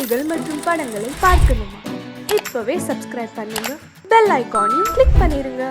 பாடல்கள் மற்றும் படங்களை பார்க்கணுமா? இப்பவே சப்ஸ்கிரைப் பண்ணுங்க, பெல் ஐகானையும் கிளிக் பண்ணிருங்க.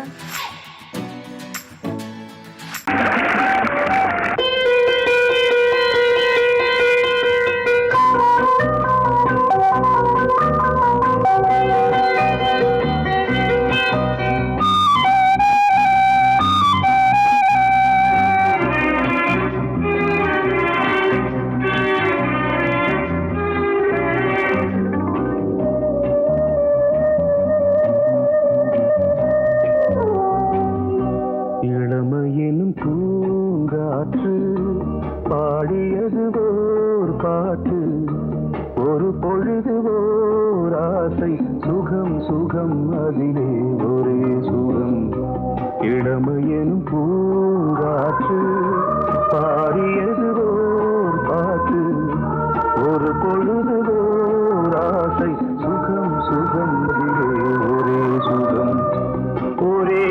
இளமையினும் பூங்காற்று பாடியது ஓர் பாட்டு, ஒரு பொழுது ஓர் ஆசை, சுகம் சுகம் அதிலே ஒரே சுகம். இளமையினும் பூங்காற்று பாடியது ஓர் பாட்டு, ஒரு பொழுது ஓர் ஆசை, சுகம் சுகம் அதிலே ஒரே சுகம். ஒரே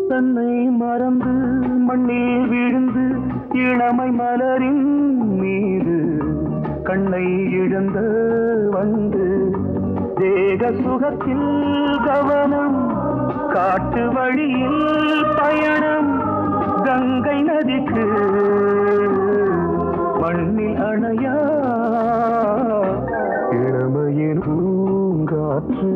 தன்னை மறந்து மண்ணில் விழுந்து இளமை மலரின் மீது கண்ணை இழந்த வந்து தேக சுகத்தில் கவனம், காட்டு வழியில் பயணம், கங்கை நதிக்கு மண்ணில் அணையா இளமையின் பூங்காற்று.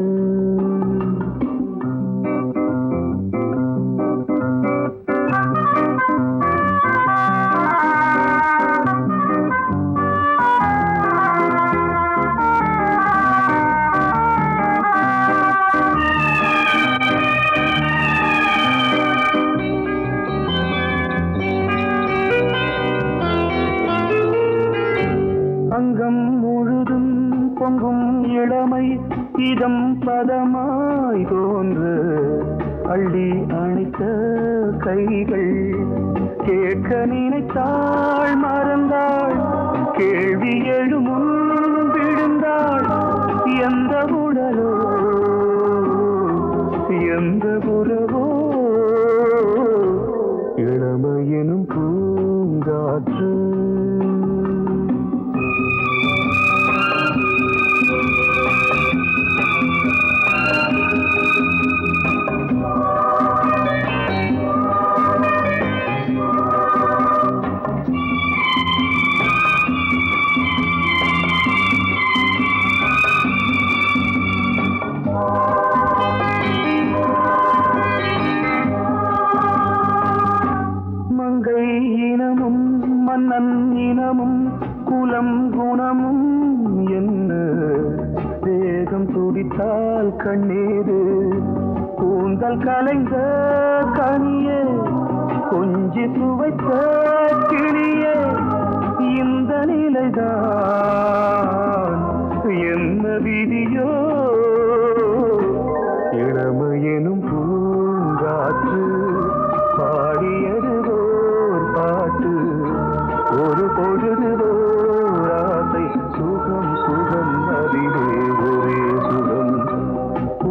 அங்கம் முழுதும் பொங்கும் இளமை இதம் பதமாய் தோன்று, அள்ளி அணைத்த கைகள் கேட்க நினைத்தாள் மறந்தாள், கேள்வி எழுமுன் விழுந்தாள். எந்த உடலோ எந்த புறவோ இளமையினும் பூங்காற்று. மங்கை இனமும் மன்னன் இனமும் குலம் குணமும் என்ன, தேகம் துடித்தால் கண்ணீரு, கூந்தல் கலைந்த கனியே, கொஞ்சி சுவைத்த கிளியே, இந்த நிலைதான் என்ன விதியோ. இளமையெனும் பூங்காற்று பாடியது ஓர் பாட்டு, ஒரு பொழுது ஓர் ஆசை, சுகம் சுகம் அதிலே ஒரே சுகம்.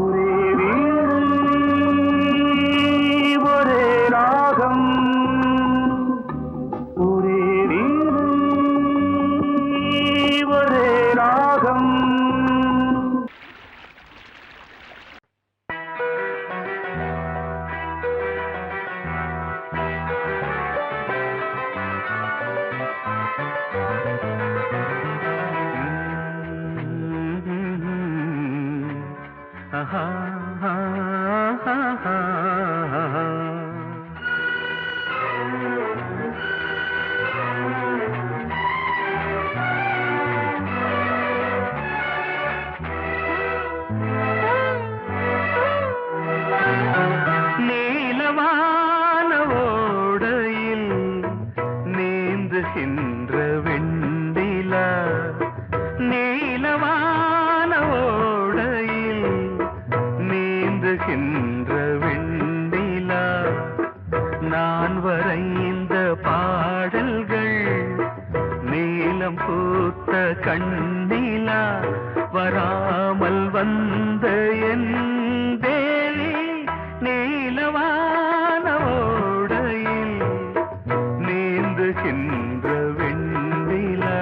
ஒரே வீடு ஒரே ராகம், ஒரே வீடு ஒரே ராகம். வந்த என் தேவி நீலவான ஓடையில் நீந்துகின்ற வெண்ணிலா.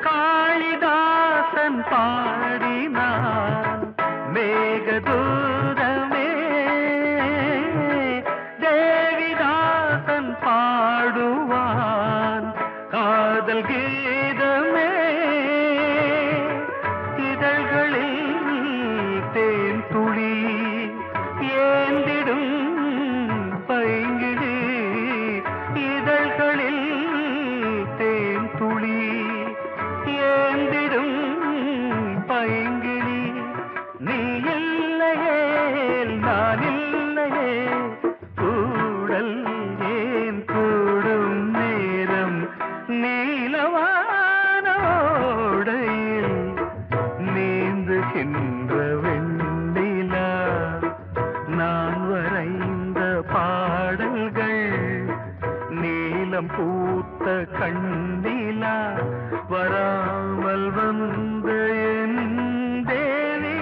காளிதாசன் பாடினான் மேகதூதமே, தேவிதாசன் பாடுவான் காதல் கீதமே. இதழ்களில் தேன் துளி ஏந்திடும் பைங்கிழி, இதழ்களில் தேன் துளி ஏந்திடும் பைங்கிளி. நீ இல்லையே நான் இல்லையே கூடல் ஏன் கூடும் நேரம் நீலவானோடையில் நீந்துகின்ற வெண்ணிலா. நான் வரைந்த பாடல்கள் நீலம் பூத்த கண்ணிலா, வராமல் வந்த என் தேவி.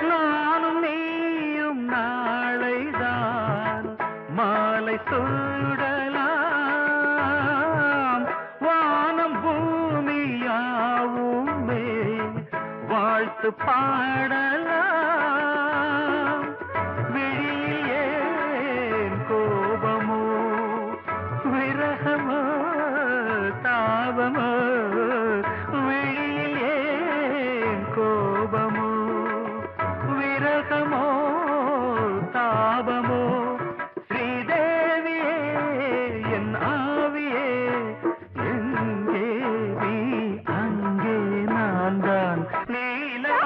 நானும் நீயும் நாளைதான் மாலை சூடலாம். வானம் பூமியாவுமே வாழ்த்து பாடலாம். விழியில் ஏன் கோபமோ விரகமோ தாபமோ, விழியில் ஏன் கோபமோ விரகமோ தாபமோ. ஸ்ரீதேவியே என் ஆவியே எங்கே நீ அங்கே நான் தான் நீலா.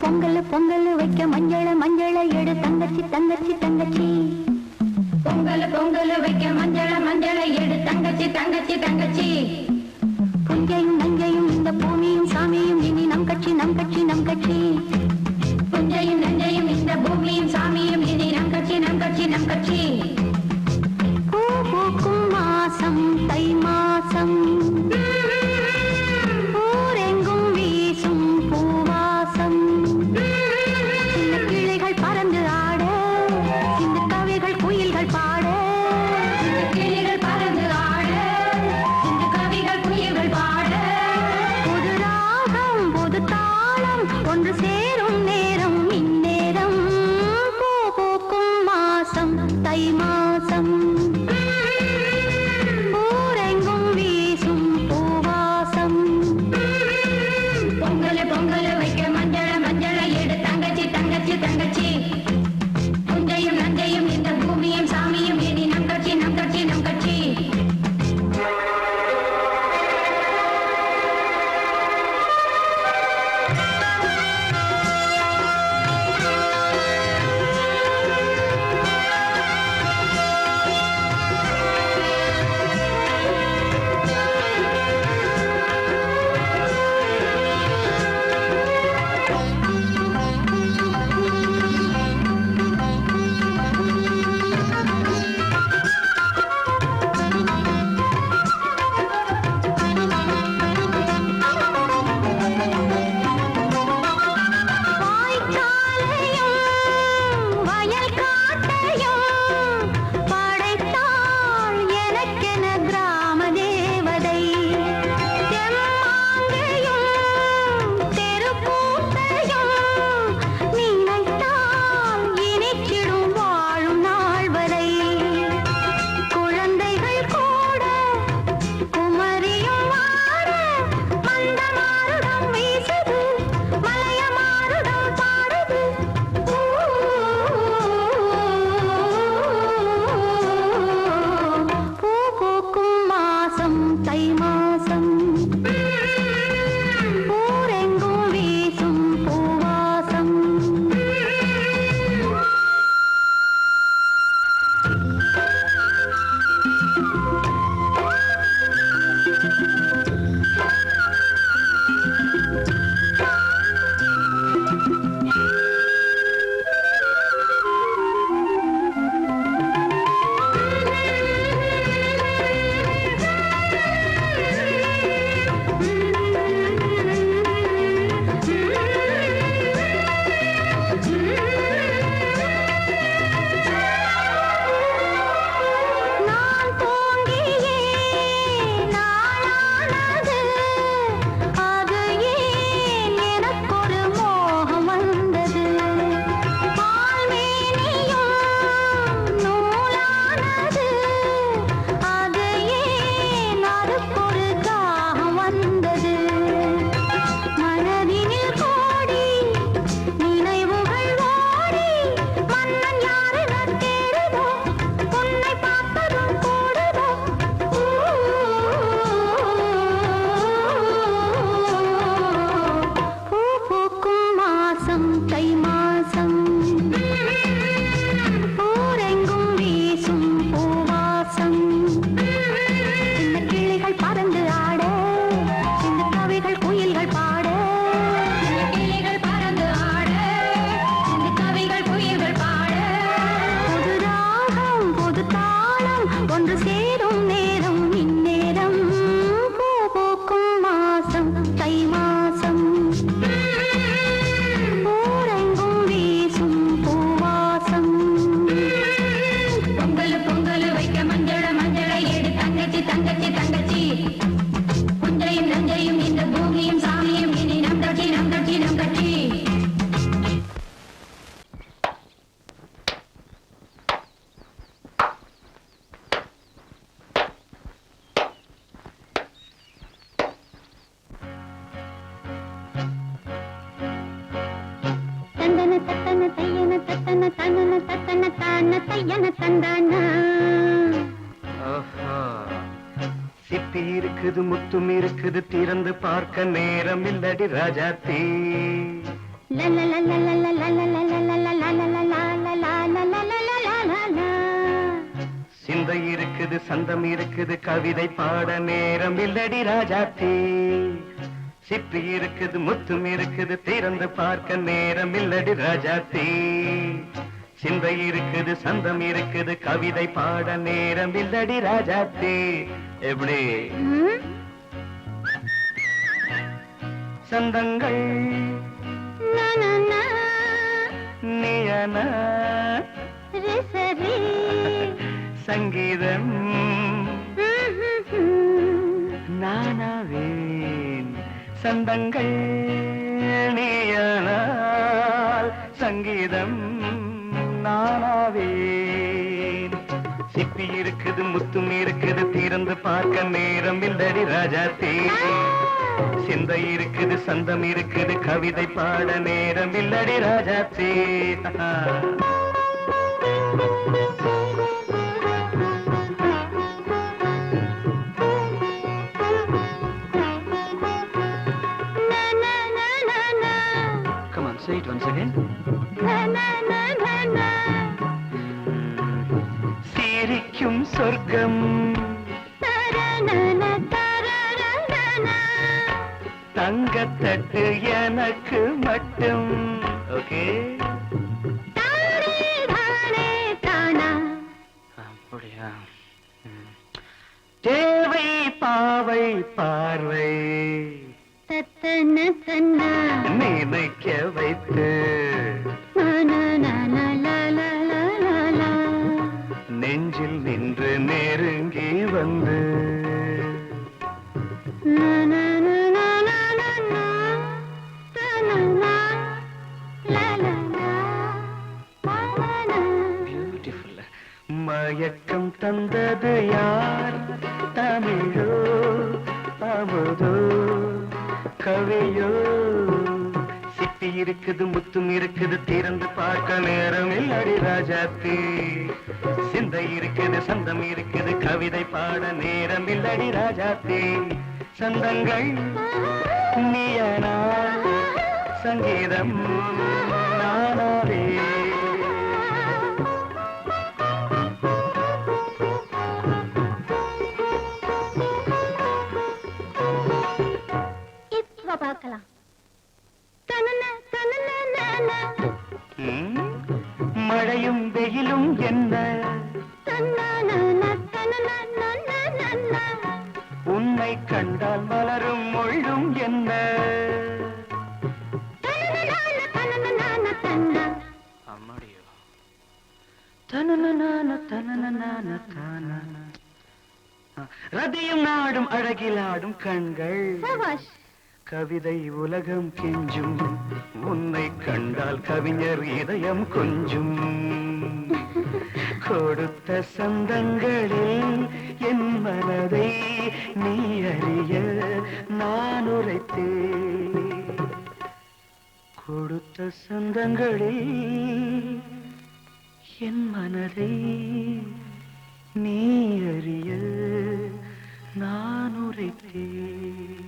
பொங்கல் பொங்கல் வைக்க மஞ்சள மஞ்சள எடு தங்கச்சி தங்கச்சி தங்கச்சி. பொங்கல் பொங்கல் வைக்க மஞ்சள மஞ்சள எடு தங்கச்சி தங்கச்சி தங்கச்சி. புஞ்சையும் நஞ்சையும் இந்த பூமியும் சாமியும் இனி நம் கட்சி நம் கட்சி நம் கட்சி. புஞ்சையும் நஞ்சையும் இந்த பூமியும் சாமியும் இனி நம் கட்சி நம் கட்சி நம் கட்சி. பூ பூக்கும் மாசம் தை மாசம், ஊரெங்கும் வீசும் பூவாசம். சின்ன கிளிகள் பறந்து ஆட, சின்ன கவிகள் குயில்கள் பாட. சின்ன கிளிகள் பறந்து ஆட, சின்ன கவிகள் குயில்கள் பாட. புது ராகம் புது தாளம் ஒன்று சேரும் நேரம் இந்நேரம். பூ தத்தன தனன தத்தன தான தையன தந்தானா. ஆஹா. சிப்பி இருக்குது முத்தும் இருக்குது திறந்து பார்க்க நேரம் இல்லடி ராஜாத்தி. சிந்தை இருக்குது சந்தம் இருக்குது கவிதை பாட நேரம் இல்லடி ராஜாத்தி. சிப்பி இருக்குது முத்தும் இருக்குது திறந்து பார்க்க நேரம் இல்லடி ராஜாத்தி. சிந்தை இருக்குது சந்தம் இருக்குது கவிதை பாட நேரம் இல்லடி ராஜாத்தி. எப்படி சந்தங்கள் நீயன சங்கீதம் நானாவேன். சந்தங்கள் நீயானால் சங்கீதம் நானாவேன். சிப்பி இருக்குது முத்தும் இருக்குது திறந்து பார்க்க நேரம் இல்லடி ராஜாத்தி. சிந்தை இருக்குது சந்தம் இருக்குது கவிதை பாட நேரம் இல்லடி Rajathi. Come on, say it once again. சிரிக்கும் சொர்க்கம் தங்கத்தட்டு எனக்கு மட்டும். ஓகே அப்படியா? தேவை பாவை பார்வை நினைக்க வைத்து நெஞ்சில் நின்று நெருங்கி வந்து மயக்கம் தந்தது யார்? தமிழோ அமுதோ கவியோ? சிப்பி இருக்குது முத்தும் இருக்குது திறந்து பார்க்க நேரம் இல்லடி ராஜாத்தி. சிந்தை இருக்குது சந்தம் இருக்குது கவிதை பாட நேரம் இல்லடி ராஜாத்தி. சந்தங்கள் நீயனா சங்கீதம் நானாவே. பார்க்கலாம். மழையும் வெயிலும் என்ன உன்னை கண்டால் மலரும் மொழியும் என்ன? அம்மாடியோ ரதியும் நாடும் அழகிலாடும் கண்கள் கவிதை உலகம் கெஞ்சும் உன்னை கண்டால் கவிஞர் இதயம் கொஞ்சும். கொடுத்த சந்தங்களில் என் மனதை நீ அறிய நான் உரைத்தேன். கொடுத்த சந்தங்களில் என் மனதை நீ அறிய நான் உரைத்தேன்.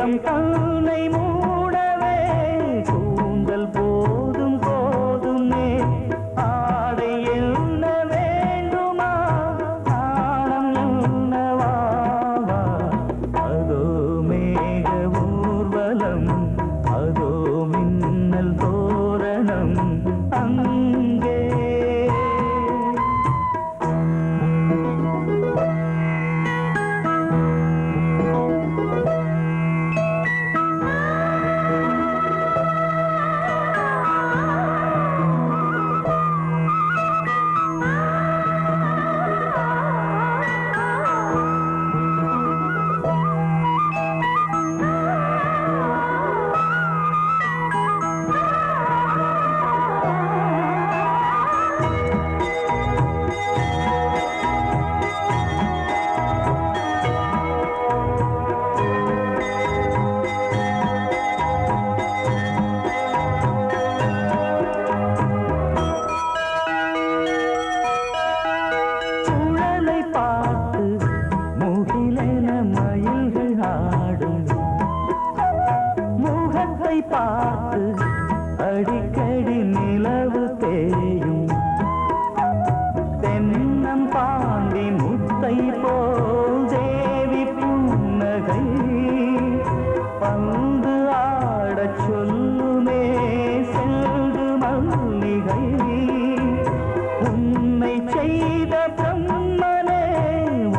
மேகம் தன்னை மூடவே கூந்தல் போதும் போதுமே ஆடை என்ன வேண்டுமா நாணம் என்னவா அதோ மேக ஊர்வலம் அதோ மின்னல் தோரணம் அங்கே பார்த்து அடிக்கடி நிலவு தேயும் தென்னம் பாண்டி முத்தை போல் தேவி புன்னகை பந்து ஆடச் சொல்லுமே செல்கு மல்லிகை உன்னை செய்த பிரம்மனே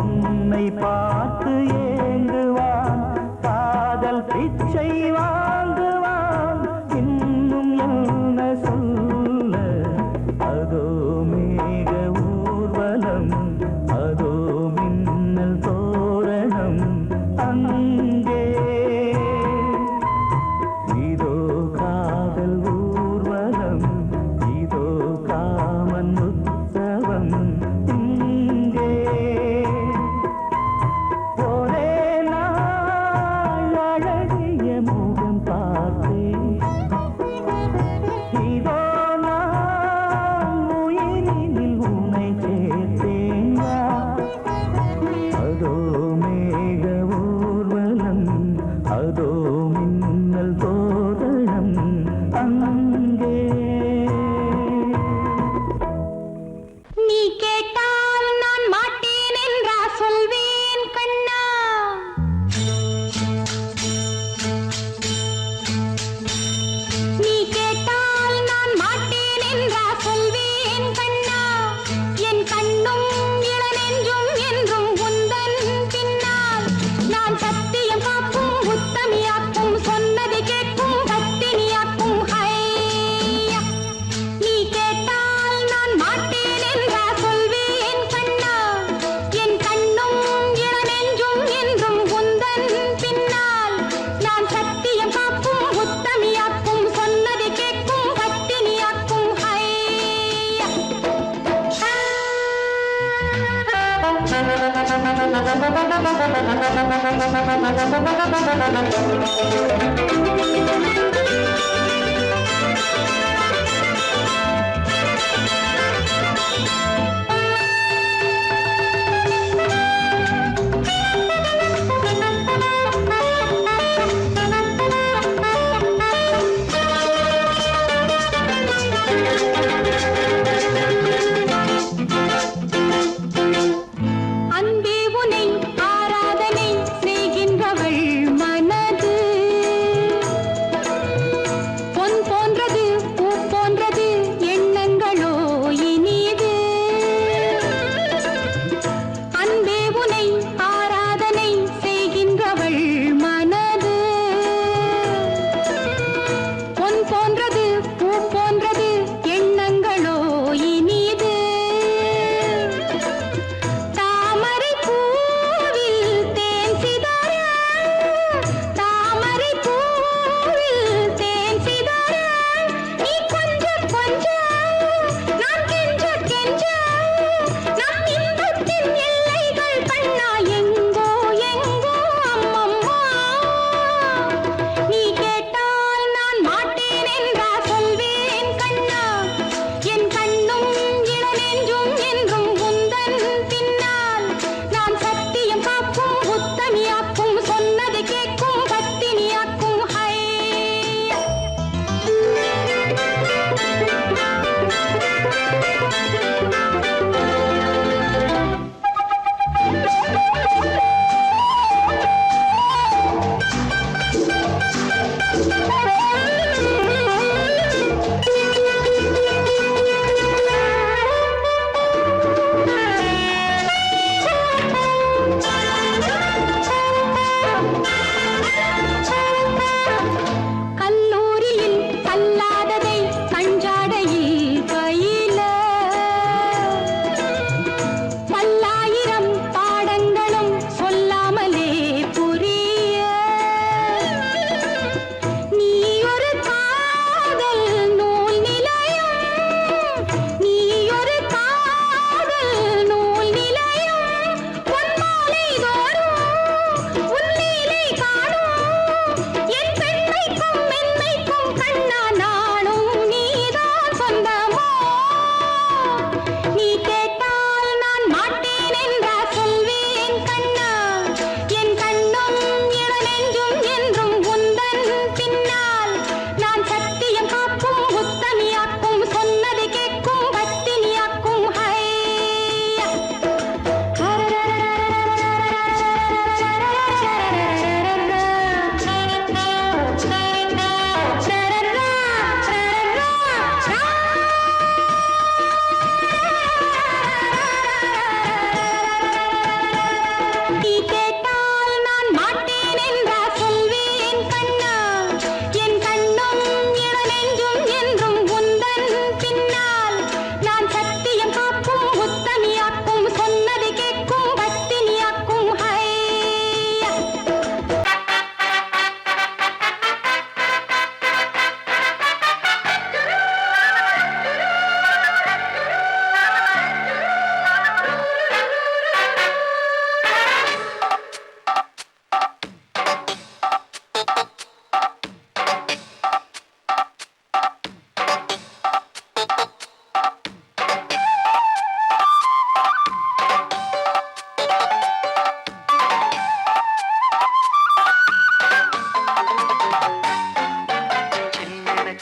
உன்னை பார்த்து ஏங்குவான் காதல் பிச்சை வாங்குவான் இன்னும் என்ன சொல்ல அதோ மேக ஊர்வலம் அதோ மின்னல் தோரணம் அங்கே இதோ காதல் ஊர்வலம் இதோ காமன் உற்சவம் இங்கே ஒரே நாள் அழகிய முகம் பார்த்தேன் இதோ நான் உயிரினில் உன்னை சேர்த்தேன் அதோ மேக ஊர்வலம் அதோ மின்னல் தோரணம் அங்கே நீ கேட்டால் நான் மாட்டேன் என்றா சொல்வேன் கண்ணா நீ கேட்டால் நான் மாட்டேன் என்றா சொல்வேன் கண்ணா என் கண்ணும் இளநெஞ்சும் என்றும் உந்தன் பின்னால் நான் சத்தியம் காக்கும் உத்தமியாக்கும் சொன்னதை கேட்கும் பத்தினியாக்கும் ஹையா நீ கேட்டால் நான் மாட்டேன் என்றா சொல்வேன் கண்ணா என் கண்ணும் இளநெஞ்சும் என்றும் உந்தன் பின்னால் நான் சத்தியம் காக்கும் உத்தமியாக்கும் சொன்னதை கேட்கும் பத்தினியாக்கும் ஹையா அன்பே உனை ஆராதனை செய்கின்றவள் மனது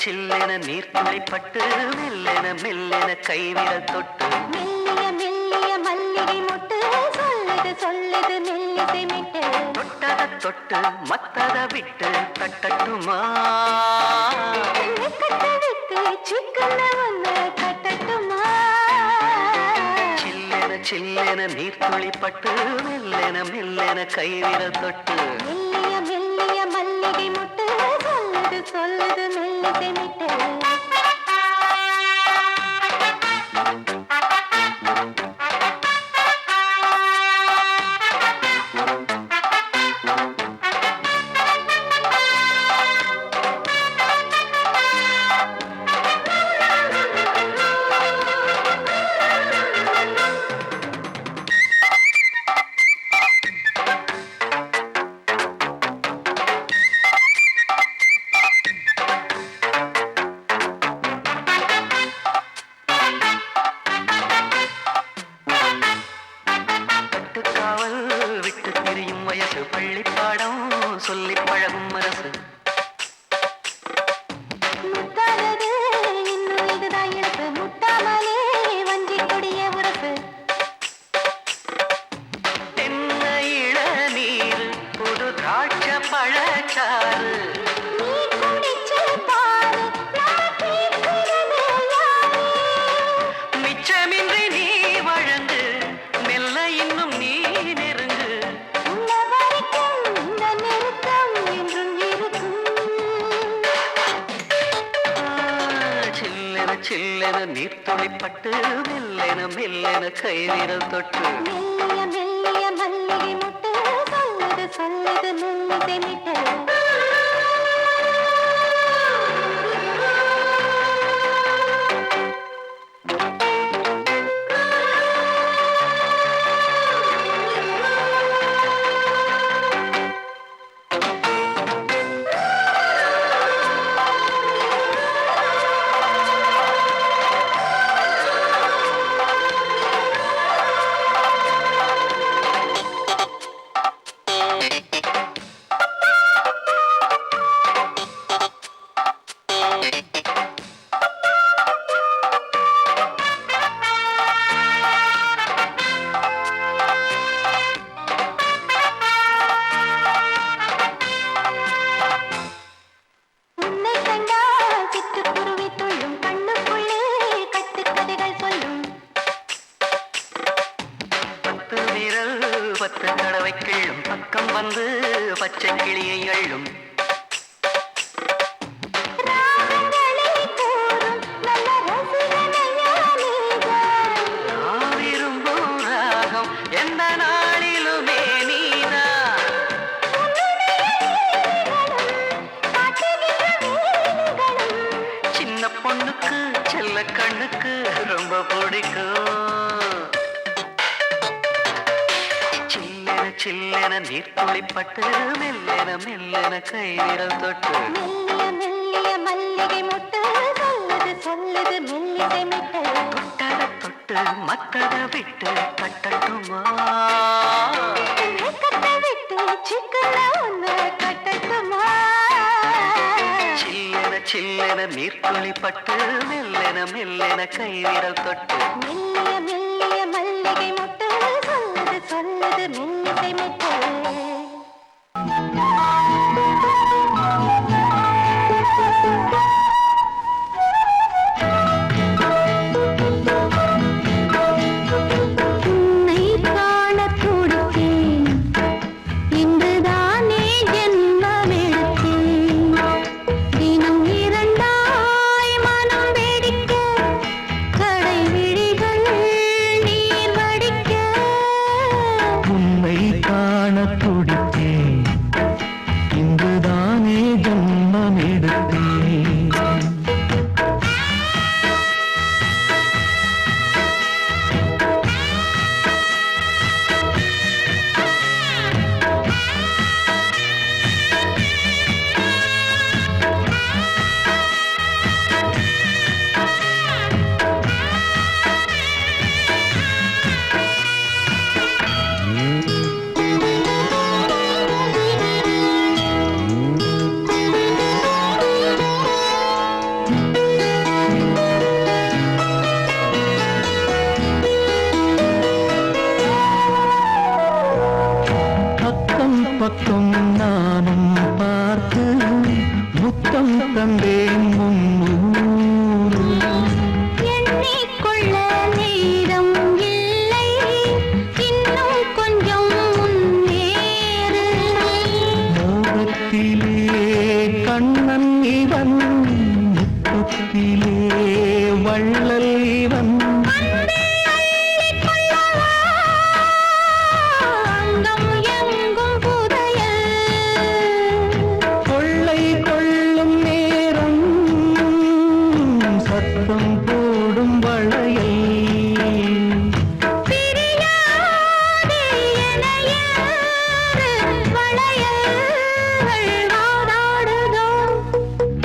சில்லென நீர்த்துளிப்பட்டு மெல்லென மெல்லென கைவிரல் தொட்டு மெல்லிய மெல்லிய மல்லிகை மொட்டு சொல்லுது சொல்லுது மெல்லிசை மிட்டு தொட்டத தொட்டு மத்தத விட்டு தட்டட்டுமா கட்ட விட்டு சிக்கன ஒன்று கட்டட்டுமா சில்லென சில்லென நீர்த்துளிப்பட்டு மெல்லென மெல்லென கைவிரல் தொட்டு மெல்லிய மெல்லிய மல்லிகை மொட்டு சொல்லுது சொல்லுது மெல்லிசை மிட்டு விட்டு திரியும் வயசு பள்ளிப்பாடம் சொல்லி பழகும் அரசு முத்தாதது இன்னும் இதுதான் இழப்பு முட்டாமலே வஞ்சி கொடிய உறப்பு தென்ன இளநீர் புது திராட்ச பழச்சாறு நீ குடிச்சு பாரு நான் கேட்கிறது யாரு மிச்சமின்றி நீ வழங்கு மெல்ல இன்னும் நீ நெருங்கு உள்ள வரைக்கும் இந்த நெருக்கம் என்றும் இருக்கும் சில்லென சில்லென நீர்த்துளிப்பட்டு மெல்லென மெல்லென கைவிரல் தொட்டு மெல்லிய மெல்லிய மல்லிகை முட்டு சொல்லுது சொல்லுது மெல்லிசை மிட்டு உன்னை கண்டால் சிட்டுக்குருவி துள்ளும் கண்ணுக்குள்ளே கட்டுக்கதைகள் சொல்லும் பத்து விரல் பத்து தடவை கிள்ளும் பக்கம் வந்து பச்சை கிளியை அள்ளும் ராகங்களை கூறும் நல்ல ரசிகனையா நீதான் நான் விரும்பும் ராகம் எந்த நாளிலுமே நீதான் சின்ன பொண்ணுக்கு செல்ல கண்ணுக்கு ரொம்ப பிடிக்கும் சில்லென சில்லென நீர்த்துளிப்பட்டு மெல்லென மெல்லென கைவிரல் தொட்டு மெல்லிய மெல்லிய மல்லிகை முட்டு சொல்லுது சொல்லுது மெல்லிசை மிட்டு தொட்டத தொட்டு மத்தத விட்டு தட்டட்டுமா கட்ட விட்டு சிக்கன ஒன்று கட்டட்டுமா சில்லென சில்லென நீர்த்துளிப்பட்டு மெல்லென மெல்லென கைவிரல் தொட்டு மெல்லிய மெல்லிய மல்லிகை முட்டு சொல்லுது சொல்லுது மெல்லிசை மிட்டு உன்னை காணத் துடித்தேன் இன்றுதானே ஜென்மமெடுத்தேன் தினம் இரண்டாய் மனம் வெடிக்க கடை விழிகள் நீர் வடிக்க உன்னை காண தந்தேன் முன்னூறு. எண்ணிக்கொள்ள நேரம் இல்லை, இன்னும் கொஞ்சம் முன்னேறு. மோகத்திலே கண்ணன் இவன், முத்தத்திலே வள்ளல் இவன். அங்கம் எங்கும் புதையல், கொள்ளை கொள்ளும் நேரம் சத்தம் போடும் வளையல். பிரியாதே என யாரு வளையல்கள் வாதாடுதோ.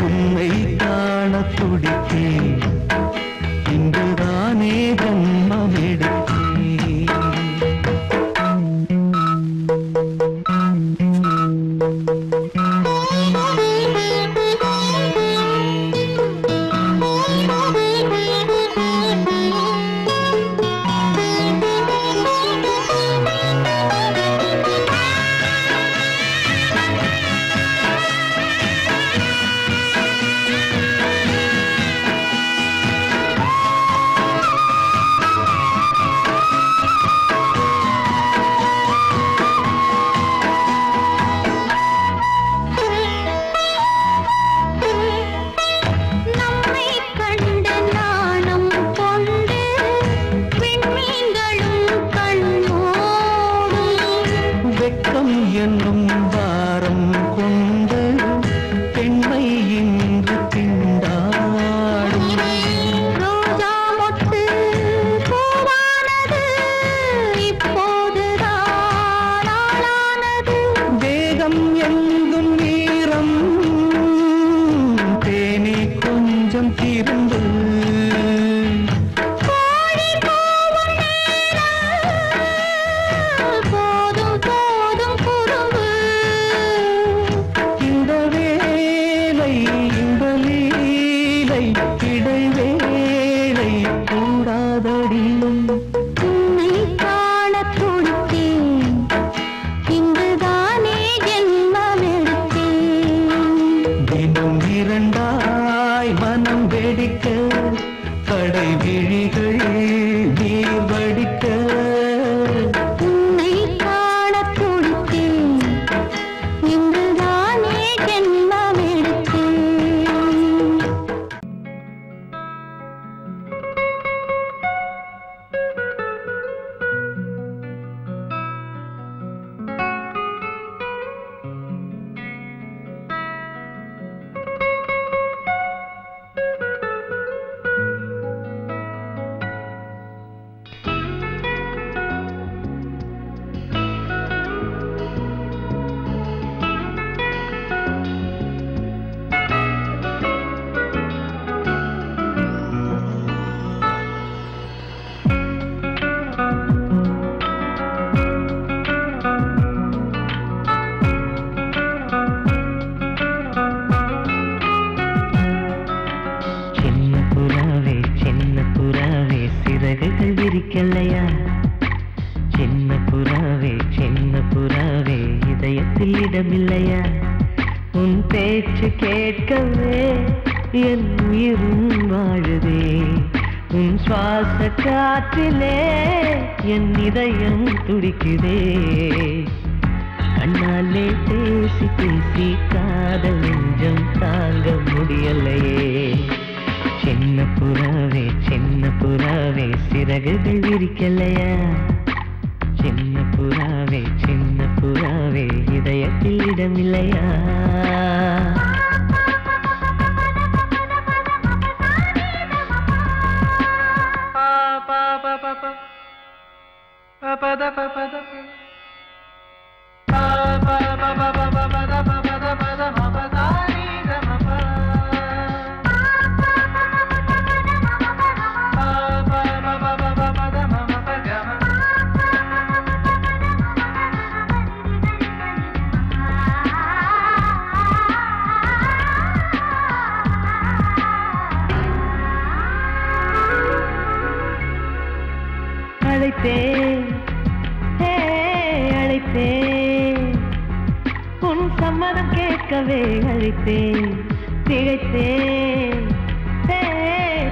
உன்னை காண துடித்தேன், இங்குதானே ஜன்மம் எடுத்தேன். நம்மை கண்டு நாணம் கொண்டு விண்மீன்களும் கண்ணோடும். வெட்கம் என்னும் வாரம் கொண்டு பெண்மை இன்று திண்டாடும். ரோஜா மொட்டு பூவானது, இப்போதுதான் ஆளானது. வேகம் எங்கும் நீரம், தேனி கொஞ்சம் திருந்து. கோழி கூவும் நேரம், போதும் போதும் குறும்பு. இந்த வேலை இந்த லீலை இடைவேளை கூடாதடியும். உன்னை காணத் துடித்தேன், இங்குதானே ஜென்மமெடுத்தேன். தினம் இரண்டாய் மனம் வெடிக்க, கடை விழிகள் நீர் வடிக்க. உன்னை காணத் துடித்தேன், இங்குதானே ஜென்மமெடுத்தேன். சிறகுகள் விரிக்கலையா? சின்ன புறாவே இதயத்தில் இடமில்லையா? உன் பேச்சு கேட்கவே என் உயிரும் வாழுதே. உன் சுவாச காற்றிலே என் இதயம் துடிக்குதே. கண்ணாலே பேசி பேசி காதல் நெஞ்சம் தாங்க முடியலையே. சின்ன புறாவே சிறகுகள் விரிக்கலையா? சின்ன புறாவே இதயத்தில் இடமில்லையா? அழைத்தேன் உன் சம்மதம் கேட்கவே அழைத்தேன். திகைத்தேன்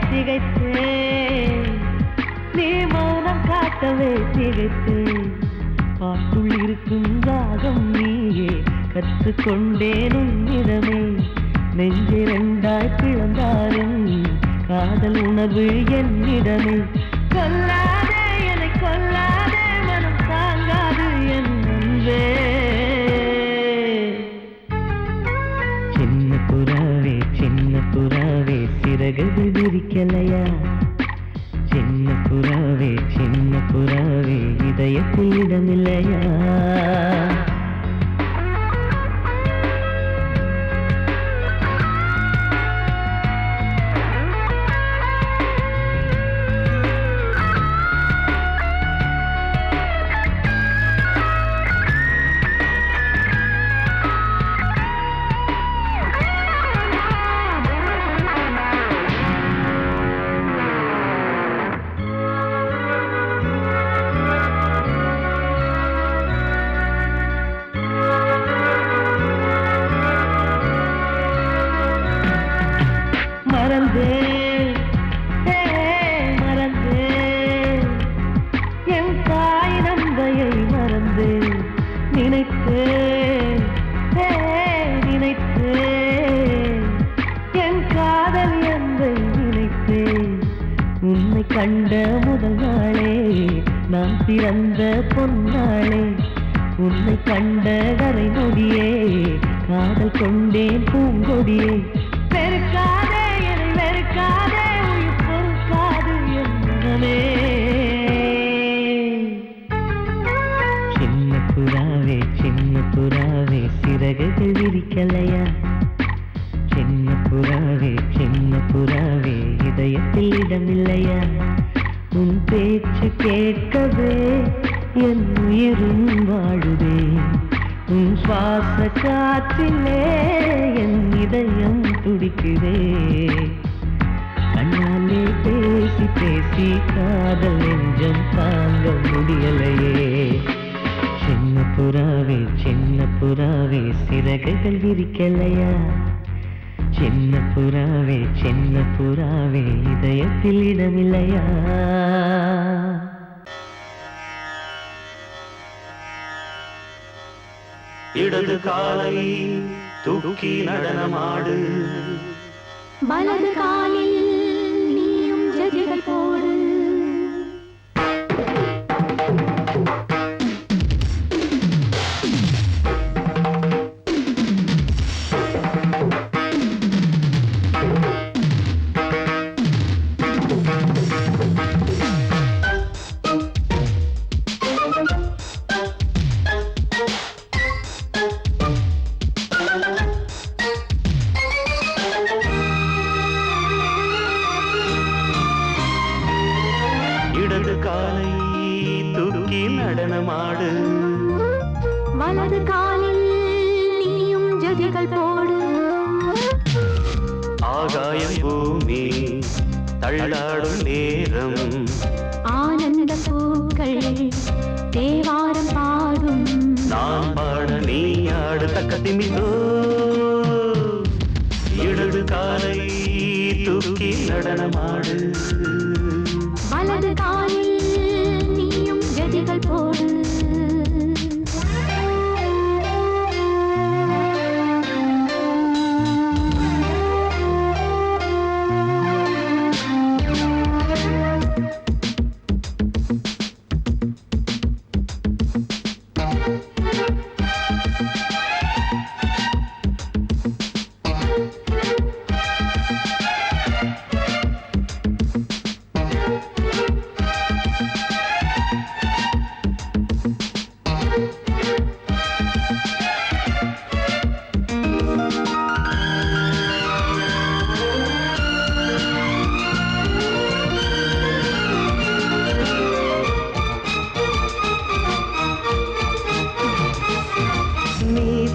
திகைத்தேன் நீ மௌனம் காட்டவே திகைத்தேன் பாட்டுள் இருக்கும் ராகம் நீயே கற்றுக்கொண்டேன் உன்னிடமே நெஞ்சிரண்டாய் பிளந்தாரும் காதல் உணர்வு என்னிடமே கொல்லாதே என்னை கொல்லாதே மனம் தாங்காது என் அன்பே சின்ன புறாவே சிறகுகள் விரிக்கலையா சின்ன புறாவே இதயத்தில் இடமில்லையா மறந்தேன் என் தாய் நந்தையை மறந்தேன் நினைத்தேன் என் காதல் என்பை நினைத்தேன் உன்னை கண்ட முதல் நாளே நான் பிறந்த பொன்னாளே உன்னை கண்ட கரை நொடியே காதல் கொண்டேன் பூங்கொடியே வெறுக்காதே என்னை வெறுக்காதே உயிர் பொறுக்காது என் மனமே சின்ன புறாவே சிறகுகள் விரிக்கலையா சின்ன புறாவே இதயத்தில் இடமில்லையா உன் பேச்சு கேட்கவே என் உயிரும் வாழுதே உன் சுவாச காற்றிலே என் இதயம் துடிக்குதே கண்ணாலே பேசி பேசி காதல் நெஞ்சம் தாங்க முடியலையே சின்ன புறாவே சிறகுகள் விரிக்கலையா சின்ன புறாவே இதயத்தில் இடமில்லையா இடது காலை தூக்கி நடனமாடு வலது காலில் நீயும் ஜதிகள் போடு இடது காலை தூக்கி நடனமாடு வலது காலில் நீயும் ஜதிகள் போடு ஆகாயம் பூமி தள்ளாடும் நேரம் ஆனந்த பூக்கள் தேவாரம் பாடும் நான் பாட நீ ஆடு தக்க திமிதோ இடது காலை தூக்கி நடனமாடு வலது காலில் நீயும் ஜதிகள் போடு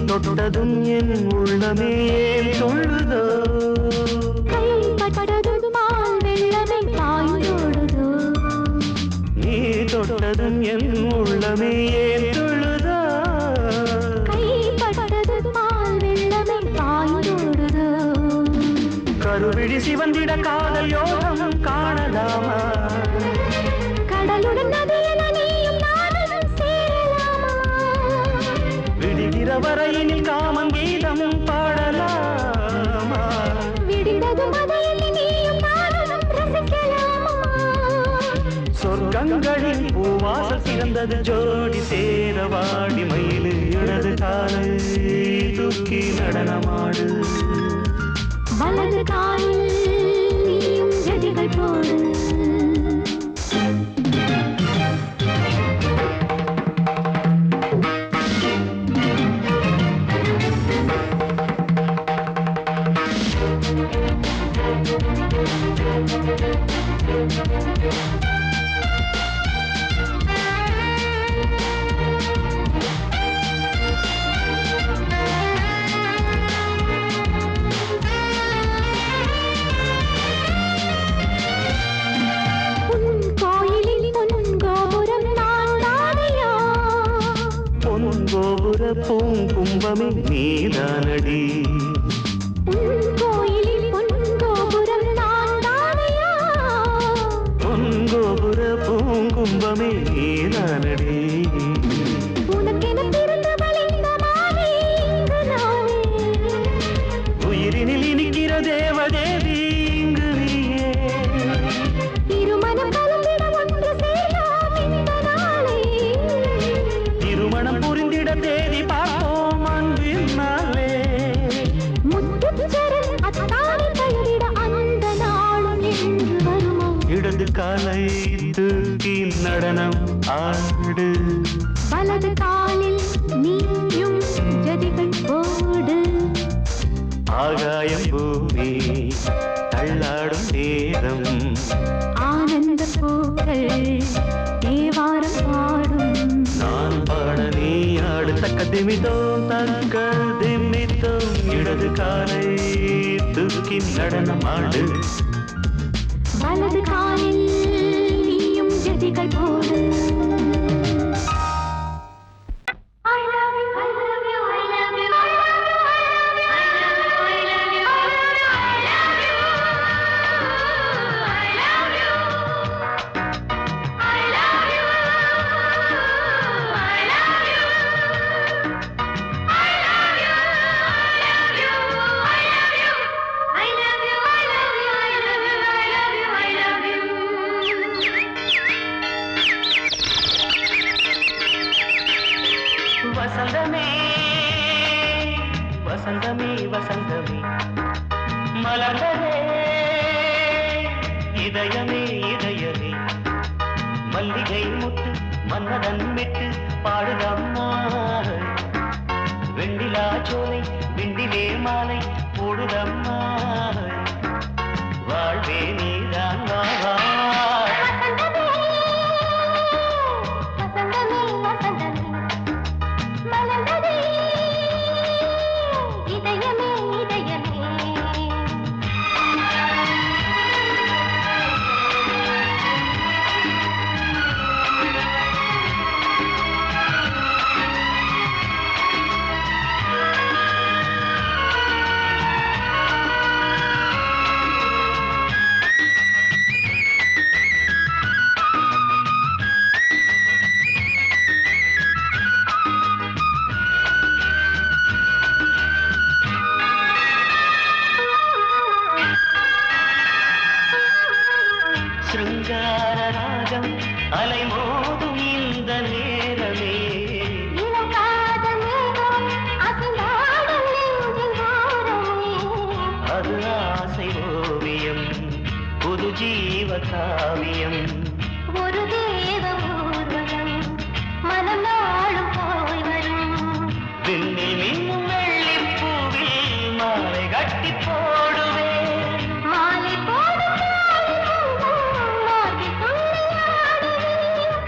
தொட்டதும் என் உள்ளமே ஏன் சொல்லுதோ கைப்பட்டதுமால் வெள்ளமே பாய்ந்தோடுதோ நீ தொட்டதும் என் உள்ளமே ஏன் சொல்லுதோ கைப்பட்டதுமால் வெள்ளமே பாய்ந்தோடுதோ கருவிழி சிவந்திட காதல் யோகம் காணலாமா கடலுடன் நதியில நீயும் நானும் சேரலாமா விடுகிற வரையினில் காமம் கீதம் பாடலாமா விடிந்ததும் மதையில் நீயும் நானும் ரசிக்கலாமா சொர்க்கங்களின் பூவாசல் சிறந்தது ஜோடி சேர வாடி மயிலு இடது காலை தூக்கி நடனமாடு வலது காலில் நீயும் ஜதிகள் போடு பூங்கும்பமே நீதானடி கோயிலில் பொன்கோபுரம் நான் தானையா பொன்கோபுர பூங்கும்பமே நீதானடி உனக்கென பிறந்தவள் இந்த மாலை இங்கு நானே உயிரினில் இனிக்கிற தேவதேவி இங்கு நீயே திருமணம் கலந்திட ஒன்று சேரலாம் இந்த நாளே திருமணம் புரிந்திட தேதி பார்ப்போம் அன்பினாலே முத்துச்சரன் அத்தானை கைவிட அந்த நாளும் என்று வருமோ இடது காலை தூக்கி நடனம் ஆடு வலது காலில் நீயும் ஜதிகள் போடு ஆகாயம் பூமி தள்ளாடும் நேரம் ஆனந்த பூக்கள் தேவாரம் பாடும் நான் பாட நீ ஆடு தக்க திமித்தோம் தக்க திமித்தோம் இடது காலை தூக்கி நடனம் ஆடு வலது காலில் நீயும் ஜதிகள் போடு வசந்தமே வசந்தமே வசந்தமே மலர்ந்ததே இதயமே இதயமே மல்லிகை முட்டு மன்னதன் விட்டு பாடுதம்மா வெண்ணிலா சோலை வெண்டிலே மாலை போடுதம்மா வாழ்வே நீதான் வா காவியம் ஒரு தேவ ஊர்வலம் மனம் நாளும் போய் வரும் விண்ணில் மின்னும் வெள்ளிப் பூவில் மாலை கட்டி போடுவேன் மாலை போடும்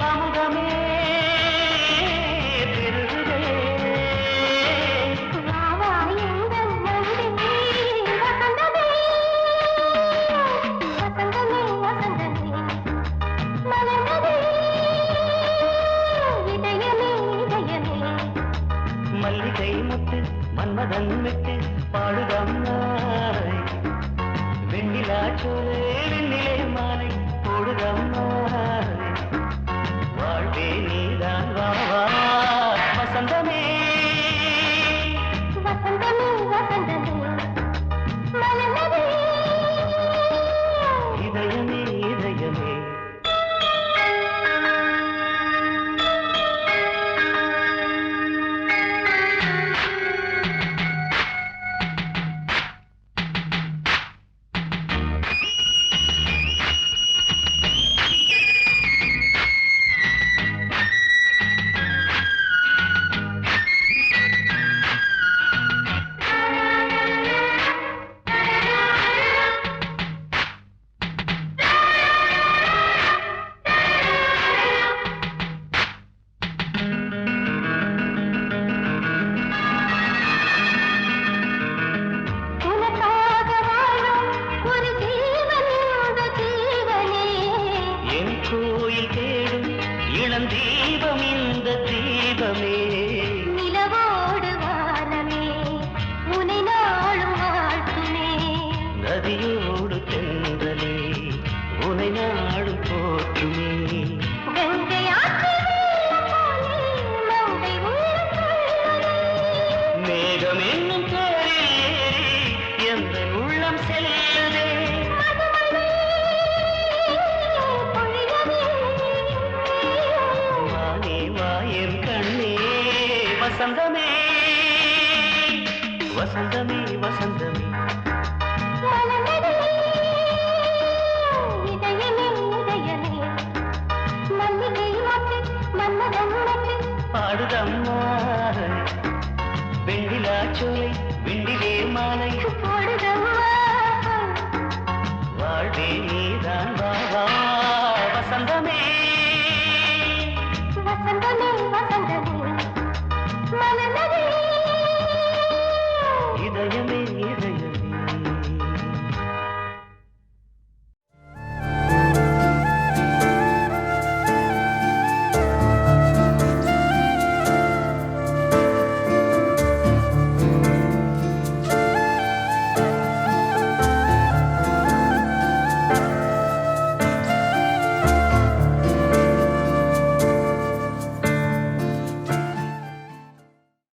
அமுதமே பெருகுதே வசந்தமே வசந்தமே பாடுதம்மா வெண்ணிலா சோலை வெண்ணிலே மாலை